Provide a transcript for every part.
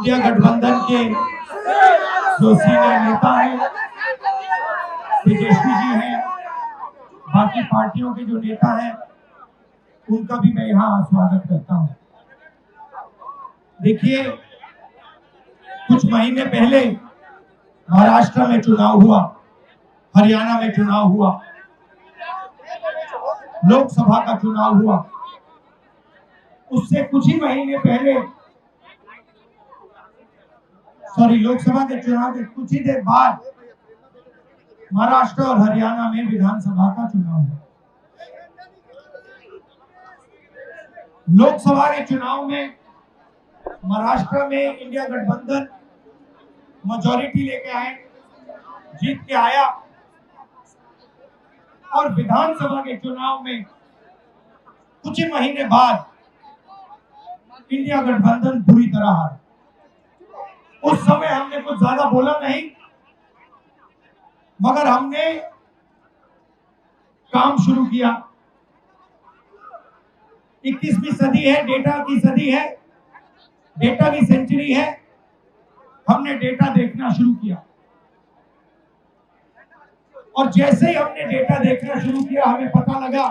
India गठबंधन के जो सीनियर नेता हैं, तेजस्वी जी हैं, बाकी पार्टियों के जो नेता हैं, उनका भी मैं यहाँ स्वागत करता हूँ। देखिए, कुछ महीने पहले महाराष्ट्र में चुनाव हुआ, हरियाणा में चुनाव हुआ, लोकसभा का चुनाव हुआ। उससे कुछ ही महीने पहले लोकसभा के चुनाव के कुछ ही देर बाद महाराष्ट्र और हरियाणा में विधानसभा का चुनाव हुआ। लोकसभा के चुनाव में महाराष्ट्र में इंडिया गठबंधन मेजॉरिटी लेके आए, जीत के आया, और विधानसभा के चुनाव में कुछ ही महीने बाद इंडिया गठबंधन बुरी तरह हारा। उस समय हमने कुछ ज्यादा बोला नहीं, मगर हमने काम शुरू किया। 21वीं सदी है, डेटा की सदी है, डेटा की सेंचुरी है। हमने डेटा देखना शुरू किया, और जैसे ही हमने डेटा देखना शुरू किया, हमें पता लगा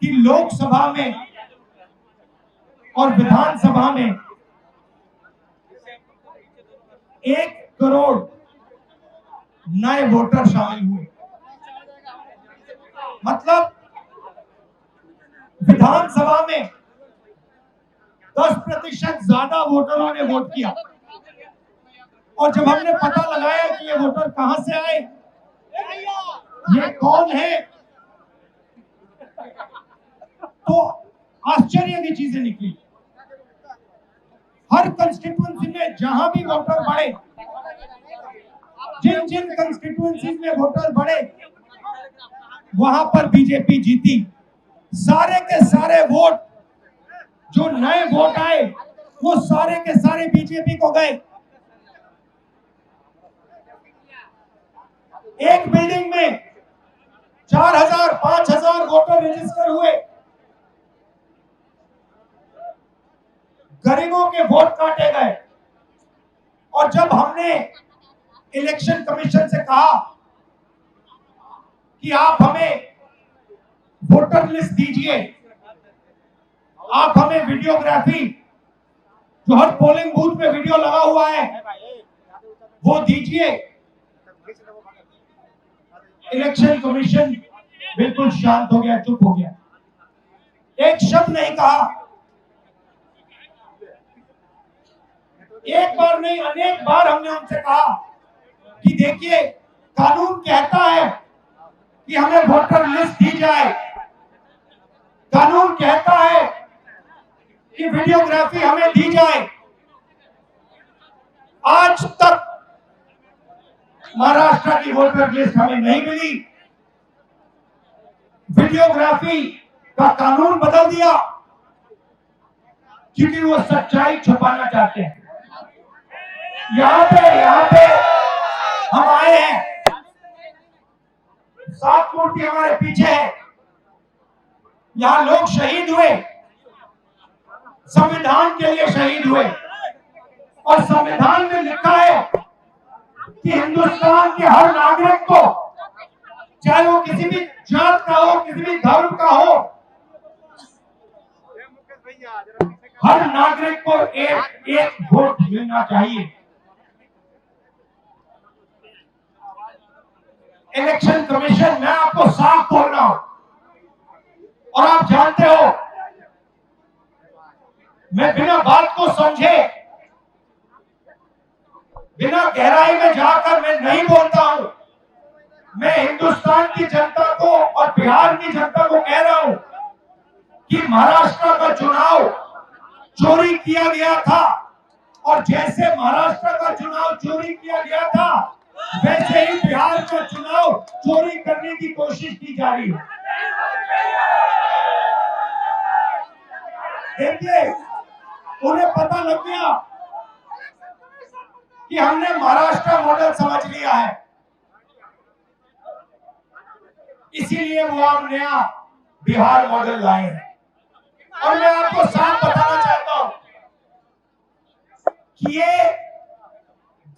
कि लोकसभा में और विधानसभा में 1 करोड़ नए वोटर शामिल हुए। मतलब विधानसभा में 10% ज्यादा वोटरों ने वोट किया। और जब हमने पता लगाया कि ये वोटर कहां से आए, ये कौन है, तो आश्चर्य की चीजें निकली। हर कंस्टिट्यूएंसी में जहां भी वोटर बढ़े, जिन जिन कंस्टिट्यूएंसी में वोटर बढ़े, वहां पर बीजेपी जीती। सारे के सारे वोट, जो नए वोट आए, वो सारे के सारे बीजेपी को गए। एक बिल्डिंग में 4000 5000 वोटर रजिस्टर हुए। गरीबों के वोट काटे गए। और जब हमने इलेक्शन कमीशन से कहा कि आप हमें वोटर लिस्ट दीजिए, आप हमें वीडियोग्राफी, जो हर पोलिंग बूथ में वीडियो लगा हुआ है, वो दीजिए, इलेक्शन कमीशन बिल्कुल शांत हो गया, चुप हो गया, एक शब्द नहीं कहा। एक बार नहीं, अनेक बार हमने उनसे कहा कि देखिए, कानून कहता है कि हमें वोटर लिस्ट दी जाए, कानून कहता है कि वीडियोग्राफी हमें दी जाए। आज तक महाराष्ट्र की वोटर लिस्ट हमें नहीं मिली। वीडियोग्राफी का कानून बदल दिया, क्योंकि वो सच्चाई छुपाना चाहते हैं। यहाँ पे हम आए हैं, 7 मूर्ति हमारे पीछे है। यहाँ लोग शहीद हुए, संविधान के लिए शहीद हुए, और संविधान में लिखा है कि हिंदुस्तान के हर नागरिक को, चाहे वो किसी भी जात का हो, किसी भी धर्म का हो, हर नागरिक को एक एक वोट मिलना चाहिए। इलेक्शन कमीशन, मैं आपको साफ बोल रहा हूं, और आप जानते हो, मैं बिना बात को समझे, बिना गहराई में जाकर मैं नहीं बोलता हूं। मैं हिंदुस्तान की जनता को और बिहार की जनता को कह रहा हूं कि महाराष्ट्र का चुनाव चोरी किया गया था, और जैसे महाराष्ट्र का चुनाव चोरी किया गया था, वैसे ही बिहार का चुनाव चोरी करने की कोशिश की जा रही है। देखिए, उन्हें पता लग गया कि हमने महाराष्ट्र मॉडल समझ लिया है, इसीलिए वो हम नया बिहार मॉडल लाए हैं। और मैं आपको साफ बताना चाहता हूं कि ये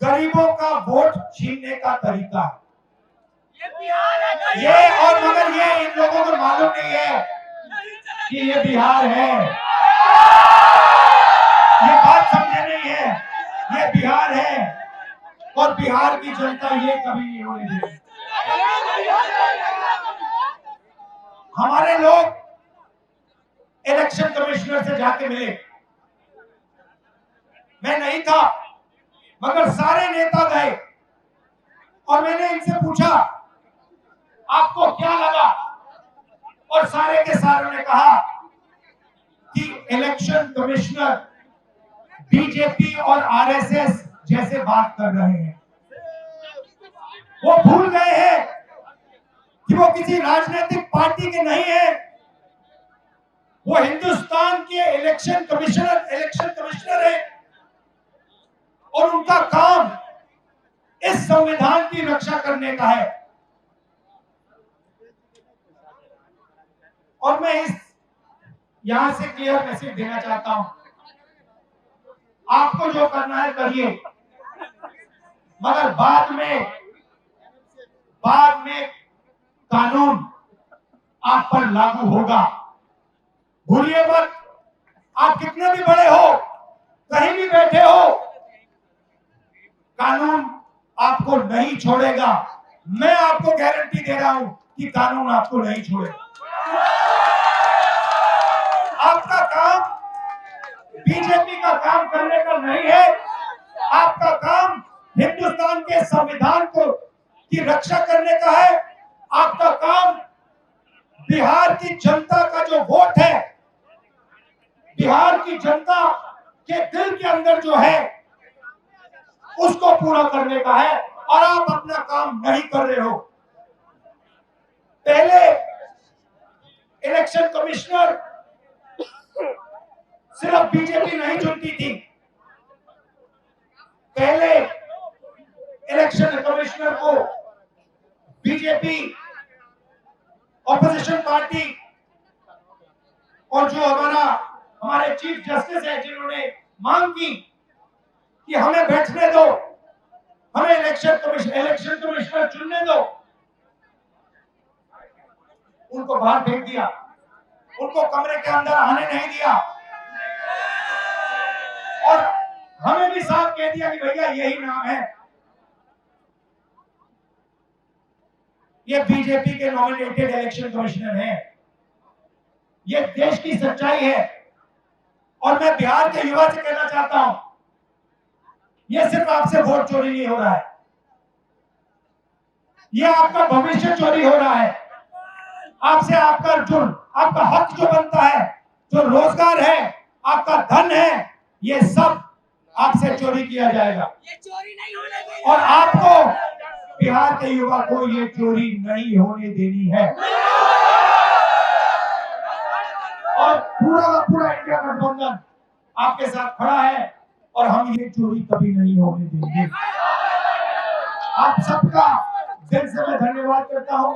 गरीबों का वोट छीनने का तरीका है। ये और मगर ये इन लोगों को मालूम नहीं है कि ये बिहार है। ये बात समझे नहीं है, ये बिहार है और बिहार की जनता ये कभी नहीं होने देगी। हमारे लोग इलेक्शन कमिश्नर से जाके मिले, मैं नहीं था मगर सारे नेता गए और मैंने इनसे पूछा आपको क्या लगा, और सारे के सारों ने कहा कि इलेक्शन कमिश्नर बीजेपी और आरएसएस जैसे बात कर रहे हैं। वो भूल गए हैं कि वो किसी राजनीतिक पार्टी के नहीं है, वो हिंदुस्तान के इलेक्शन कमिश्नर है और उनका काम इस संविधान की रक्षा करने का है। और मैं यहां से क्लियर मैसेज देना चाहता हूं, आपको जो करना है करिए, मगर बाद में कानून आप पर लागू होगा। भूलिए मत, आप कितने भी बड़े हो, कहीं भी बैठे हो, कानून आपको नहीं छोड़ेगा। मैं आपको गारंटी दे रहा हूं कि कानून आपको नहीं छोड़ेगा। आपका काम बीजेपी का काम करने का नहीं है, आपका काम हिंदुस्तान के संविधान की रक्षा करने का है। आपका काम बिहार की जनता का जो वोट है, बिहार की जनता के दिल के अंदर जो है उसको पूरा करने का है, और आप अपना काम नहीं कर रहे हो। पहले इलेक्शन कमिश्नर सिर्फ बीजेपी नहीं चुनती थी, पहले इलेक्शन कमिश्नर को बीजेपी, ऑपोजिशन पार्टी और जो हमारे चीफ जस्टिस है जिन्होंने मांग की कि हमें बैठने दो, हमें इलेक्शन कमिश्नर चुनने दो, उनको बाहर फेंक दिया, उनको कमरे के अंदर आने नहीं दिया और हमें भी साफ कह दिया कि भैया यही नाम है, ये बीजेपी के नॉमिनेटेड इलेक्शन कमिश्नर हैं। ये देश की सच्चाई है और मैं बिहार के युवा से कहना चाहता हूं, ये सिर्फ आपसे वोट चोरी नहीं हो रहा है, ये आपका भविष्य चोरी हो रहा है। आपसे आपका हक जो बनता है, जो रोजगार है, आपका धन है, ये सब आपसे चोरी किया जाएगा। ये चोरी नहीं होने देनी, और आपको बिहार के युवा को ये चोरी नहीं होने देनी है। और पूरा का पूरा इंडिया गठबंधन आपके साथ खड़ा है और हम ये चोरी कभी नहीं होने देंगे। आप सबका दिल से मैं धन्यवाद करता हूं,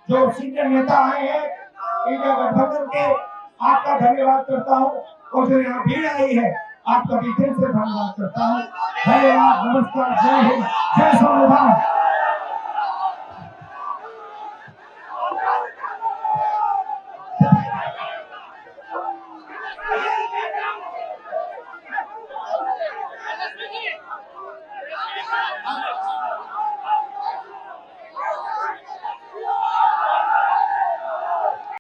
जो सीनियर नेता आए हैं इंडिया गठबंधन के, आपका धन्यवाद करता हूं, और जो यहाँ भीड़ आई है आपका भी दिल से धन्यवाद करता हूं। धन्यवाद, नमस्कार, जय हिंद, जय संविधान।